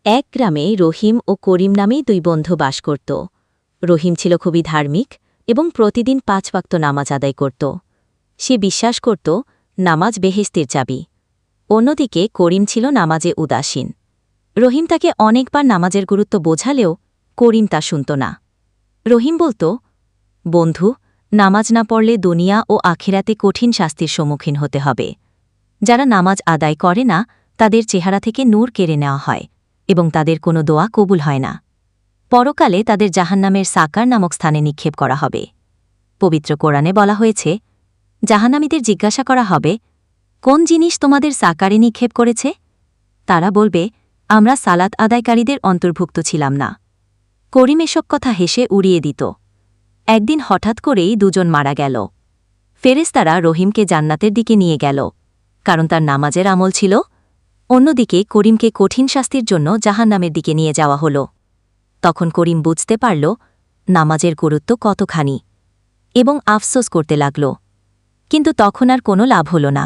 এক গ্রামে রহিম ও করিম নামেই দুই বন্ধু বাস করত। রহিম ছিল খুবই ধার্মিক এবং প্রতিদিন ৫ ওয়াক্ত নামাজ আদায় করত। সে বিশ্বাস করত নামাজ বেহেশতের চাবি। অন্যদিকে করিম ছিল নামাজে উদাসীন। রহিম তাকে অনেকবার নামাজের গুরুত্ব বোঝালেও করিম তা শুনত না। রহিম বলত, বন্ধু, নামাজ না পড়লে দুনিয়া ও আখিরাতে কঠিন শাস্তির সম্মুখীন হতে হবে। যারা নামাজ আদায় করে না তাদের চেহারা থেকে নূর কেড়ে নেওয়া হয় এবং তাদের কোনো দোয়া কবুল হয় না। পরকালে তাদের জাহান্নামের সাকার নামক স্থানে নিক্ষেপ করা হবে। পবিত্র কোরআনে বলা হয়েছে, জাহান্নামীদের জিজ্ঞাসা করা হবে, কোন জিনিস তোমাদের সাকারে নিক্ষেপ করেছে? তারা বলবে, আমরা সালাত আদায়কারীদের অন্তর্ভুক্ত ছিলাম না। করিম এসব কথা হেসে উড়িয়ে দিত। একদিন হঠাৎ করেই দুজন মারা গেল। ফেরেশতারা রহিমকে জান্নাতের দিকে নিয়ে গেল, কারণ তার নামাজের আমল ছিল। অন্যদিকে করিমকে কঠিন শাস্তির জন্য জাহান্নামের দিকে নিয়ে যাওয়া হল। তখন করিম বুঝতে পারল নামাজের গুরুত্ব কতখানি এবং আফসোস করতে লাগল। কিন্তু তখন আর কোনো লাভ হল না।